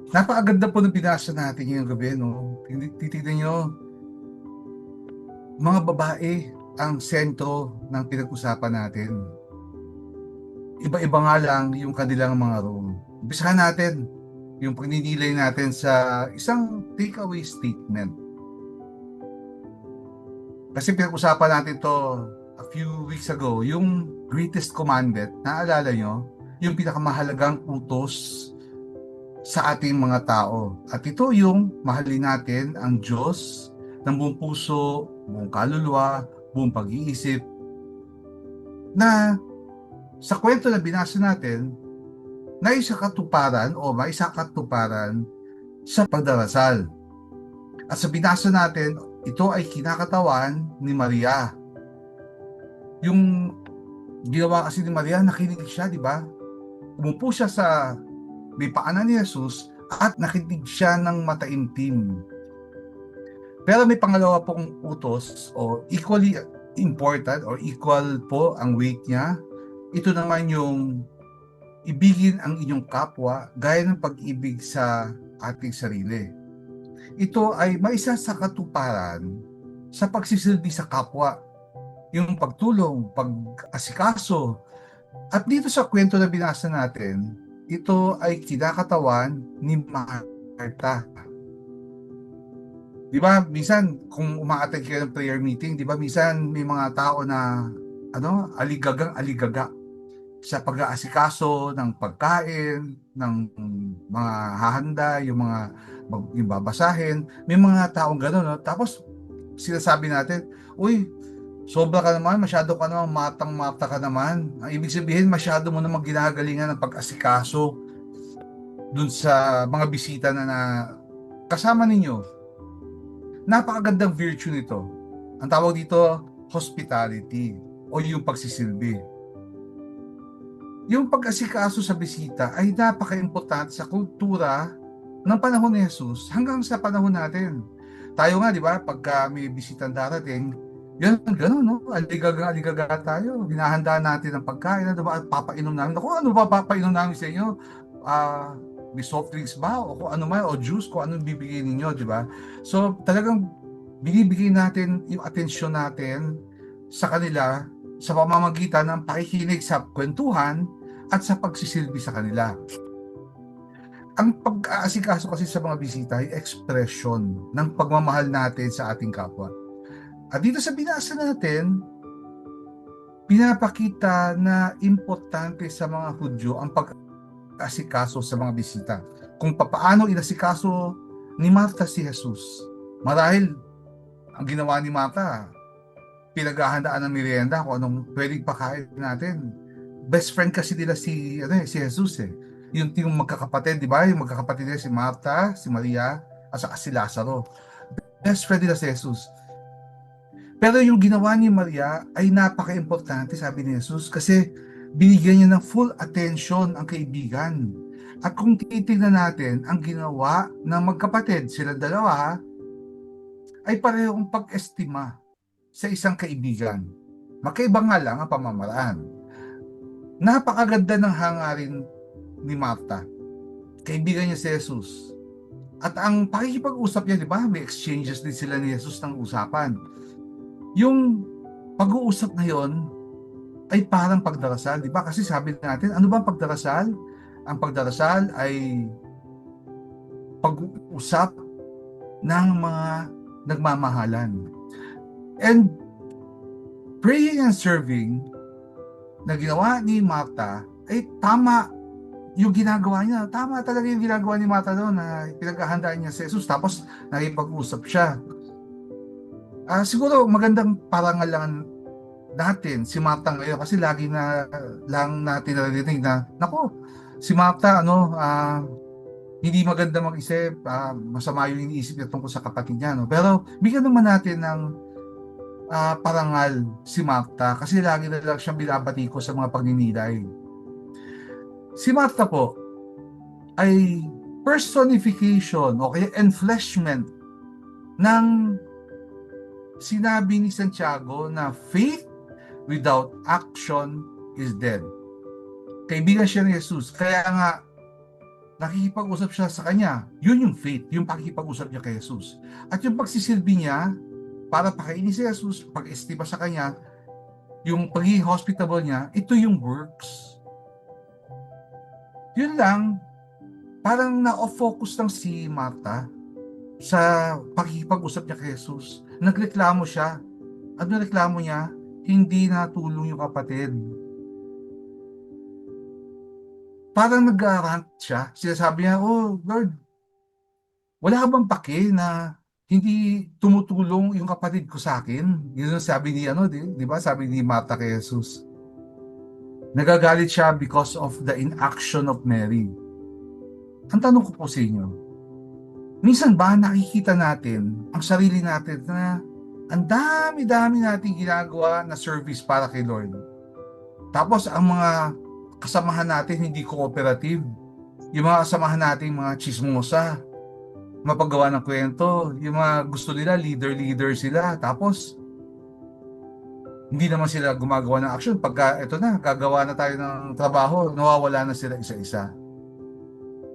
Napakaganda po ng binasa natin ngayong gabi, no? Titignan nyo, mga babae ang sentro ng pinag-usapan natin. Iba-iba nga lang yung kanilang mga role. Umpisahan natin yung pagninilay natin sa isang takeaway statement. Kasi pinag-usapan natin to a few weeks ago, yung greatest commandment, naalala nyo? Yung pinakamahalagang utos sa ating mga tao. At ito yung mahalin natin ang Diyos ng buong puso, buong kaluluwa, buong pag-iisip, na sa kwento na binasa natin, na isa katuparan o maisa katuparan sa pagdarasal. At sa binasa natin, ito ay kinakatawan ni Maria. Yung ginawa kasi ni Maria, nakinig siya, di ba? Umupo siya sa may paanan ni Jesus at nakinig siya ng mataimtim. Pero may pangalawa pong utos o equally important or equal po ang weight niya. Ito naman yung ibigin ang inyong kapwa gaya ng pag-ibig sa ating sarili. Ito ay maisa sa katuparan sa pagsisilbi sa kapwa, yung pagtulong, pag-asikaso. At dito sa kwento na binasa natin, ito ay kinakatawan ni Marta. Di ba, minsan kung umaattend kayo ng prayer meeting, di ba, minsan may mga tao na aligagang aligaga sa pag-aasikaso ng pagkain, ng mga hahanda, yung babasahin. May mga taong gano'n, no? Tapos sinasabi natin, uy, sobra ka naman, masyado ka naman, matang-mata ka naman. Ang ibig sabihin, masyado mo naman ginagalingan ng pag-asikaso dun sa mga bisita na kasama ninyo. Napakagandang virtue nito. Ang tawag dito, hospitality o yung pagsisilbi. Yung pag-asikaso sa bisita ay napaka-importante sa kultura ng panahon ni Jesus hanggang sa panahon natin. Tayo nga, di ba, pagka may bisitang darating, yan, gano'n, no? Aligaga tayo. Hinahanda natin ang pagkain, ano ba, papainom namin. Ako, ano ba papainom namin sa inyo? May soft drinks ba? O kung ano man, o juice, kung anong bibigyan ninyo, di ba? So, talagang binibigay natin yung atensyon natin sa kanila sa pamamagitan ng pakikinig sa kwentuhan at sa pagsisilbi sa kanila. Ang pag-aasikaso kasi sa mga bisita ay expression ng pagmamahal natin sa ating kapwa. At dito sa binasa natin, pinapakita na importante sa mga Hudyo ang pag-asikaso sa mga bisita. Kung papaano inasikaso ni Marta si Jesus. Marahil, ang ginawa ni Marta, pinaghahandaan ng merienda kung anong pwedeng pakain natin. Best friend kasi nila si Jesus eh. Yung magkakapatid, di ba? Yung magkakapatid nila si Marta, si Maria, at saka si Lazaro. Best friend nila si Jesus. Pero yung ginawa ni Maria ay napaka-importante, sabi ni Jesus, kasi binigyan niya ng full attention ang kaibigan. At kung titignan natin, ang ginawa ng magkapatid, sila dalawa, ay parehong pag-estima sa isang kaibigan. Magkaiba nga lang ang pamamaraan. Napakaganda ng hangarin ni Marta. Kaibigan niya si Jesus. At ang pakikipag-usap niya, di ba? May exchanges din sila ni Jesus ng usapan. Yung pag-uusap na yon ay parang pagdarasal, di ba? Kasi sabi natin, ano ba ang pagdarasal? Ang pagdarasal ay pag-uusap ng mga nagmamahalan. And praying and serving na ginawa ni Marta ay tama yung ginagawa niya. Tama talaga yung ginagawa ni Marta doon na pinaghahandaan niya si Jesus tapos nakipag-usap siya. Siguro magandang parangal lang natin si Marta ngayon kasi lagi na lang natin narinig na nako, si Marta hindi maganda mag-isip, masama yung iniisip niya tungkol sa kapatid niya, no? Pero bigyan naman natin ng parangal si Marta kasi lagi na lang siyang binabati ko sa mga pagninilay. Si Marta po ay personification o kaya enfleshment ng sinabi ni Santiago na faith without action is dead. Kaibigan siya ni Jesus. Kaya nga, nakikipag-usap siya sa kanya. Yun yung faith, yung pakikipag-usap niya kay Jesus. At yung pagsisilbi niya, para pakainin si Jesus, pag-estima sa kanya, yung pagiging hospitable niya, ito yung works. Yun lang, parang na-off-focus lang si Martha sa pakikipag-usap niya kay Jesus. Nagreklamo siya. Ano reklamo niya? Hindi natulong yung kapatid. Parang nag-rant siya. Sinasabi niya, oh Lord, wala ka bang pake na hindi tumutulong yung kapatid ko sa akin? Yun ang sabi ni di ba? Sabi ni Martha kay Jesus. Nagagalit siya because of the inaction of Mary. Ang tanong ko po sa inyo, minsan ba nakikita natin ang sarili natin na ang dami-dami nating ginagawa na service para kay Lord. Tapos ang mga kasamahan natin hindi cooperative. Yung mga kasamahan natin mga chismosa, mapagawa ng kwento, yung mga gusto nila leader sila. Tapos hindi naman sila gumagawa ng action. Pagka ito na, gagawa na tayo ng trabaho, nawawala na sila isa-isa.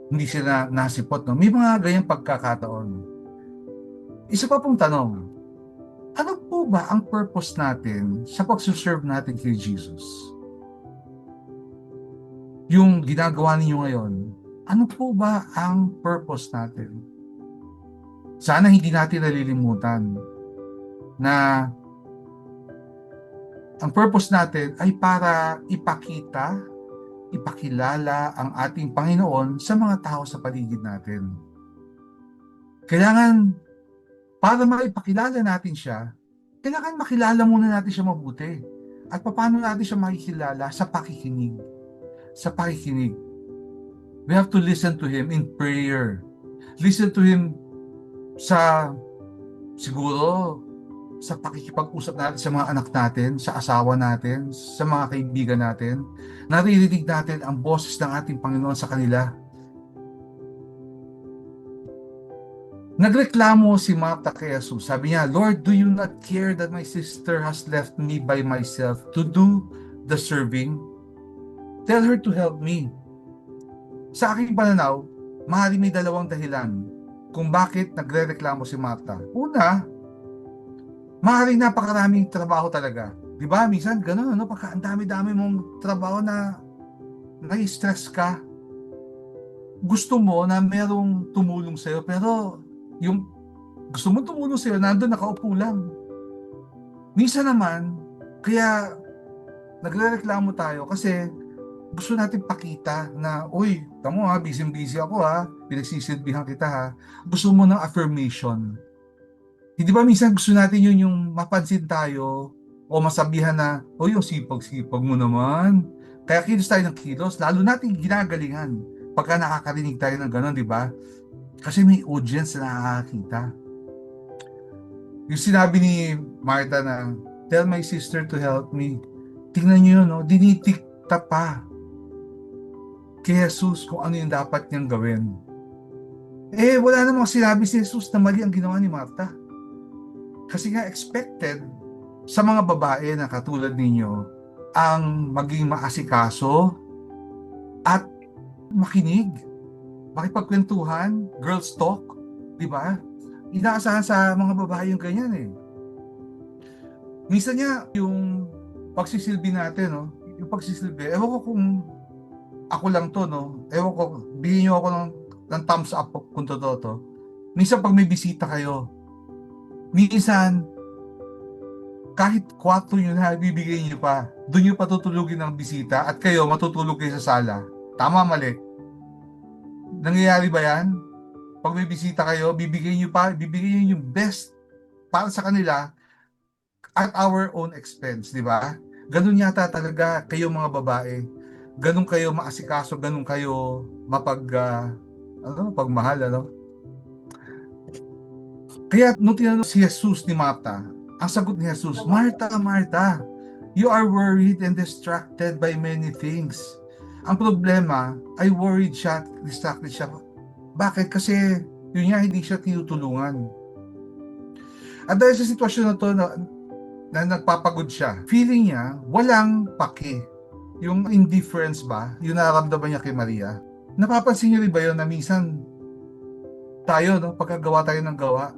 Hindi sila nasipot. No? May mga ganyang pagkakataon. Isa pa pong tanong, ano po ba ang purpose natin sa pagsuserve natin kay Jesus? Yung ginagawa ninyo ngayon, ano po ba ang purpose natin? Sana hindi natin nalilimutan na ang purpose natin ay para ipakilala ang ating Panginoon sa mga tao sa paligid natin. Kailangan, para maipakilala natin siya, kailangan makilala muna natin siya mabuti. At paano natin siya makikilala? Sa pakikinig. Sa pakikinig. We have to listen to Him in prayer. Listen to Him siguro, sa pakikipag-usap natin sa mga anak natin, sa asawa natin, sa mga kaibigan natin. Naririnig natin ang boses ng ating Panginoon sa kanila. Nagreklamo si Martha kay Jesus. Sabi niya, Lord, do you not care that my sister has left me by myself to do the serving? Tell her to help me. Sa aking pananaw, maaaring may dalawang dahilan kung bakit nagre-reklamo si Martha. Una, maaaring napakaraming trabaho talaga. Di ba? Minsan gano'n, pagka ang dami-dami mong trabaho na nai-stress ka, gusto mo na merong tumulong sa'yo, pero yung gusto mo tumulong sa'yo, nandun nakaupo lang. Minsan naman, kaya nagre-reklamo tayo kasi gusto natin pakita na, uy, tamo ha, busy-busy ako ha, pinagsisilbihan kita ha. Gusto mo ng affirmation. Hindi ba minsan gusto natin yun yung mapansin tayo o masabihan na, uy, yung sipag-sipag mo naman. Kaya kilos tayo ng kilos, lalo natin ginagalingan pagka nakakarinig tayo ng gano'n, di ba? Kasi may audience na nakakakita. Yung sinabi ni Martha na, tell my sister to help me. Tingnan nyo yun, dinitikta pa kay Jesus kung ano yung dapat niyang gawin. Wala namang sinabi si Jesus na mali ang ginawa ni Martha. Kasi nga expected sa mga babae na katulad ninyo ang maging maasikaso at makinig, makipagkwentuhan, girls talk, di ba? Inaasahan sa mga babae yung ganyan Minsan niya yung pagsisilbi natin, yung pagsisilbi, ewan ko kung ako lang to, ewan ko, bigyan niyo ako ng thumbs up kung totoo to. Minsan pag may bisita kayo, minsan kahit kwarto nyo na bibigay nyo pa, doon nyo patutulugin ng bisita at kayo matutulog kayo sa sala. Tama, mali? Nangyayari ba yan? Pag may bisita kayo, bibigay nyo yung best para sa kanila at our own expense, di ba? Ganun yata talaga kayo mga babae. Ganun kayo maasikaso, ganun kayo pagmahal, Kaya nung tinanong si Jesus ni Martha, ang sagot ni Jesus, Martha, Martha, you are worried and distracted by many things. Ang problema ay worried siya, distracted siya. Bakit? Kasi yun nga, hindi siya tinutulungan. At dahil sa sitwasyon na to na nagpapagod siya, feeling niya walang pake. Yung indifference ba, yung nararamdaman niya kay Maria. Napapansin niyo rin ba yun na minsan tayo, no, pagkagawa tayo ng gawa,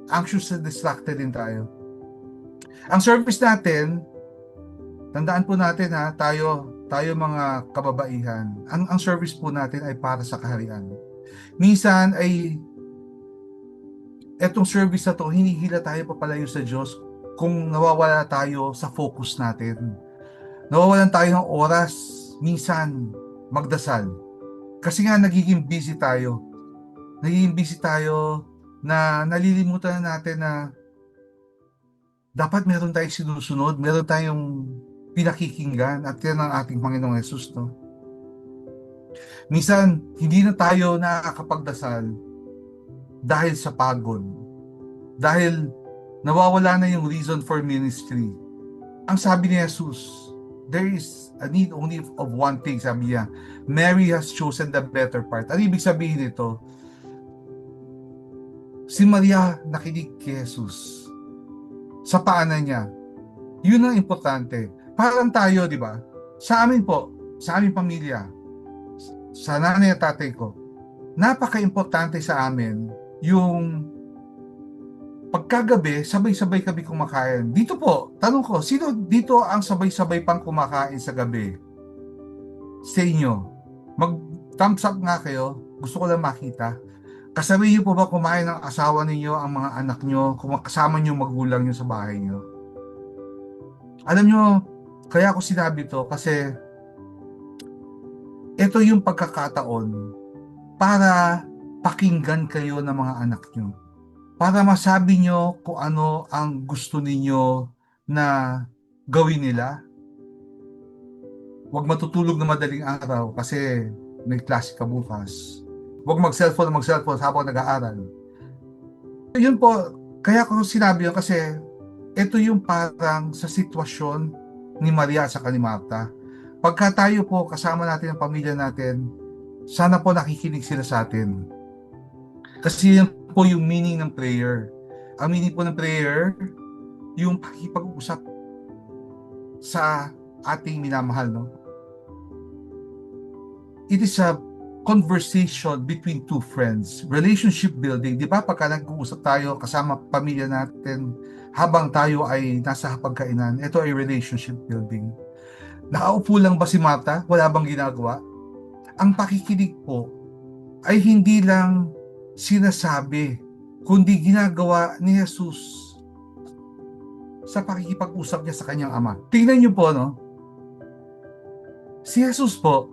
anxious and distracted din tayo. Ang service natin, tandaan po natin ha, tayo mga kababaihan, ang service po natin ay para sa kaharian. Minsan ay etong service na to, hinihila tayo papalayo sa Diyos kung nawawala tayo sa focus natin. Nawawalan tayo ng oras, minsan, magdasal. Kasi nga nagiging busy tayo. Nagiging busy tayo na nalilimutan na natin na dapat meron tayong sinusunod, meron tayong pinakikinggan at yan ang ating Panginoong Yesus, no? Minsan, hindi na tayo nakakapagdasal dahil sa pagod. Dahil nawawala na yung reason for ministry. Ang sabi ni Jesus, there is a need only of one thing, sabi niya. Mary has chosen the better part. Ano ibig sabihin nito? Si Maria nakinig kay Jesus sa paanan niya. Yun ang importante. Parang tayo, di ba? Sa amin po, sa aming pamilya, sa nanay at tatay ko, napaka-importante sa amin yung pagkagabi, sabay-sabay kami kumakain. Dito po, tanong ko, sino dito ang sabay-sabay pang kumakain sa gabi? Sa inyo. Mag-thumbs up nga kayo. Gusto ko lang makita. Kasabay niyo po ba kumain ng asawa ninyo, ang mga anak niyo, kasama niyo magulang niyo sa bahay niyo? Alam niyo, kaya ako sinabi to kasi ito yung pagkakataon para pakinggan kayo ng mga anak niyo. Para masabi niyo kung ano ang gusto ninyo na gawin nila. Huwag matutulog na madaling araw kasi may klase ka bukas. Huwag mag-cellphone habang nag-aaral. Yun po, kaya ko sinabi yun kasi ito yung parang sa sitwasyon ni Maria sa ni Marta. Pagka tayo po kasama natin ang pamilya natin, sana po nakikinig sila sa atin. Kasi yun po yung meaning ng prayer. Ang meaning po ng prayer, yung pakikipag-usap sa ating minamahal, no? It is a conversation between two friends, relationship building. Di ba pagka nag-uusap tayo kasama pamilya natin habang tayo ay nasa hapagkainan, ito ay relationship building. Nakaupo lang ba si Marta? Wala bang ginagawa? Ang pakikinig po ay hindi lang sinasabi, kundi ginagawa ni Jesus sa pakikipag-usap niya sa kanyang ama. Tingnan niyo po, no? Si Jesus po,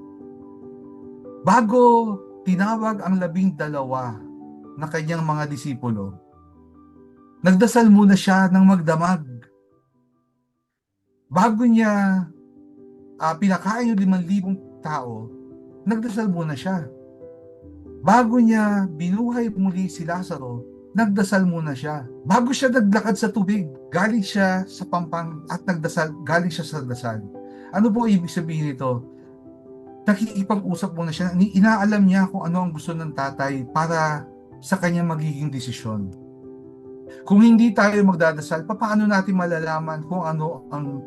bago tinawag ang 12 na kanyang mga disipulo, nagdasal muna siya ng magdamag. Bago niya pinakain yung 5,000 tao, nagdasal muna siya. Bago niya binuhay muli si Lazaro, nagdasal muna siya. Bago siya naglakad sa tubig, galing siya sa pampang at galing siya sa dasal. Ano po ibig sabihin nito? Nakikipag-usap muna siya, inaalam niya kung ano ang gusto ng tatay para sa kanyang magiging desisyon. Kung hindi tayo magdadasal, paano natin malalaman kung ano ang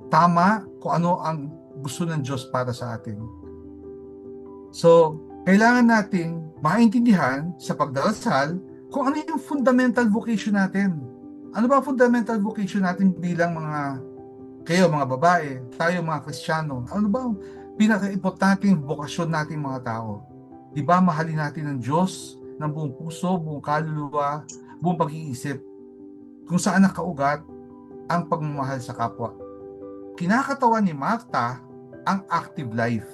tama, kung ano ang gusto ng Diyos para sa atin? So, kailangan nating maintindihan sa pagdarasal kung ano yung fundamental vocation natin. Ano ba ang fundamental vocation natin bilang mga babae, tayo mga Kristiyano? Ano ba ang pinaka-importanting bokasyon natin mga tao? Di ba mahalin natin ang Diyos ng buong puso, buong kaluluwa, buong pag-iisip, kung saan nakaugat ang pagmamahal sa kapwa. Kinakatawan ni Marta ang active life.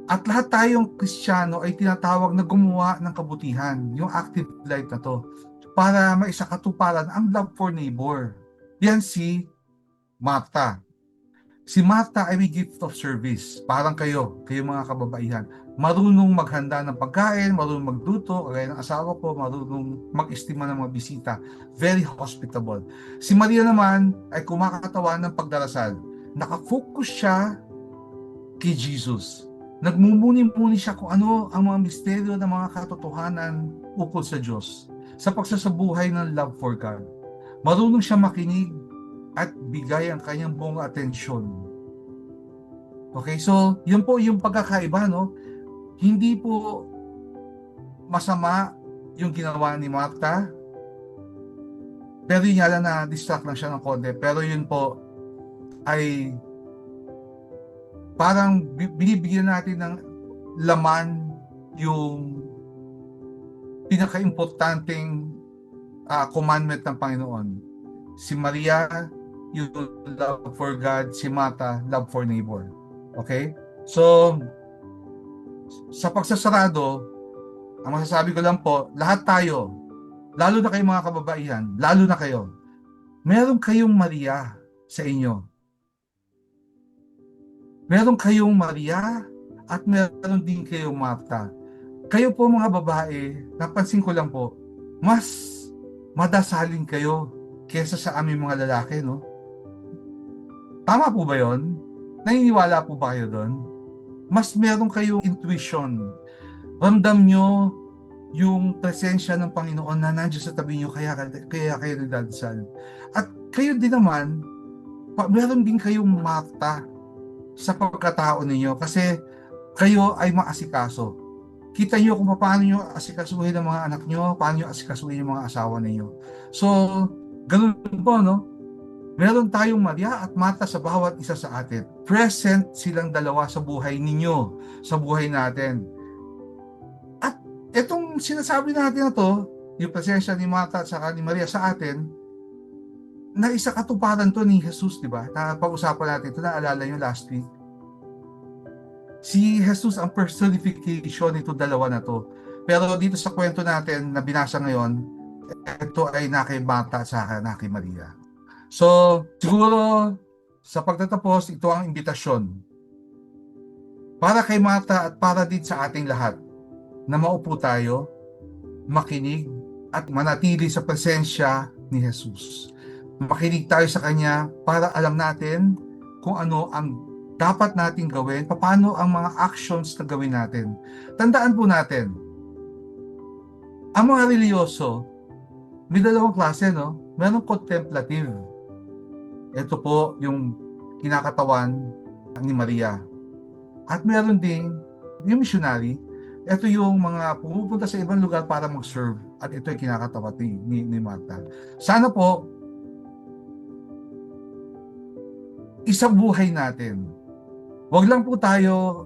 At lahat tayong Kristiyano ay tinatawag na gumawa ng kabutihan, yung active life na to, para maisakatuparan ang love for neighbor. Yan si Marta. Si Marta ay may gift of service. Parang kayo mga kababaihan. Marunong maghanda ng pagkain, marunong magluto, kagaya ng asawa ko, marunong mag-estima ng mga bisita. Very hospitable. Si Maria naman ay kumakatawan ng pagdarasal. Nakafocus siya kay Jesus. Nagmumuni-muni siya kung ano ang mga misteryo ng mga katotohanan ukol sa Diyos sa pagsasabuhay ng love for God. Marunong siya makinig at bigay ang kanyang buong atensyon. Okay, so yun po yung pagkakaiba, no? Hindi po masama yung ginawa ni Martha, pero yun nga lang na distract lang siya ng konti. Pero yun po ay parang binibigyan natin ng laman yung pinaka-importanting commandment ng Panginoon. Si Maria, yung love for God. Si Martha, love for neighbor. Okay? So, sa pagsasarado, ang masasabi ko lang po, lahat tayo, lalo na kayong mga kababaihan, lalo na kayo, meron kayong Maria sa inyo. Meron kayong Maria at meron din kayong Martha. Kayo po mga babae, napansin ko lang po, mas madasalin kayo kesa sa aming mga lalaki, no? Tama po ba yon? Naniniwala po ba kayo doon? Mas meron kayong intuition. Ramdam nyo yung presensya ng Panginoon na nandiyan sa tabi nyo, kaya kayo nagdadasal. At kayo din naman, meron din kayong Martha sa pagkatao ninyo kasi kayo ay maasikaso. Kita nyo kung paano nyo asikasuhin ang mga anak nyo, paano nyo asikasuhin yung mga asawa ninyo. So, ganun po, no? Meron tayong Maria at Martha sa bawat isa sa atin. Present silang dalawa sa buhay ninyo, sa buhay natin. At itong sinasabi natin na to, yung presensya ni Martha at saka ni Maria sa atin, na isa katuparan to ni Jesus, di ba? Na pag-usapan natin ito, naalala nyo last week. Si Jesus ang personification nito dalawa na to. Pero dito sa kwento natin na binasa ngayon, ito ay na kay Martha at saka na kay Maria. So, siguro sa pagtatapos, ito ang imbitasyon para kay Martha at para din sa ating lahat na maupo tayo, makinig at manatili sa presensya ni Jesus. Makinig tayo sa Kanya para alam natin kung ano ang dapat nating gawin, paano ang mga actions na gawin natin. Tandaan po natin, ang mga reliyoso, may dalawang klase, no? Merong contemplative. Ito po yung kinakatawan ni Maria. At meron din yung missionary. Ito yung mga pumupunta sa ibang lugar para mag-serve. At ito yung kinakatawan ni Martha. Sana po, isang buhay natin. Huwag lang po tayo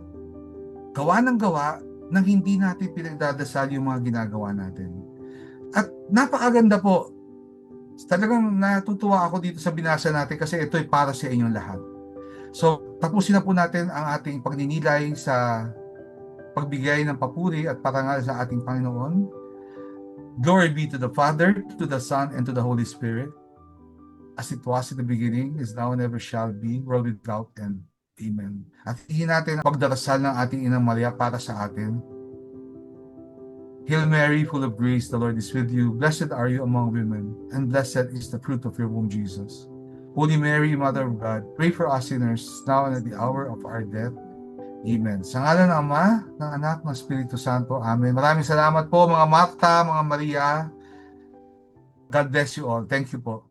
gawa ng gawa nang hindi natin pinagdadasal yung mga ginagawa natin. At napakaganda po. Talagang natutuwa ako dito sa binasa natin kasi ito ay para sa inyong lahat. So, tapusin na po natin ang ating pagninilay sa pagbigay ng papuri at parangal sa ating Panginoon. Glory be to the Father, to the Son, and to the Holy Spirit, as it was in the beginning, is now, and ever shall be, world without end. Amen. At hingin natin ang pagdarasal ng ating Inang Maria para sa atin. Hail Mary, full of grace, the Lord is with you. Blessed are you among women, and blessed is the fruit of your womb, Jesus. Holy Mary, Mother of God, pray for us sinners, now and at the hour of our death. Amen. Sa ngalan ng Ama, ng Anak, ng Espiritu Santo. Amen. Maraming salamat po mga Martha, mga Maria. God bless you all. Thank you po.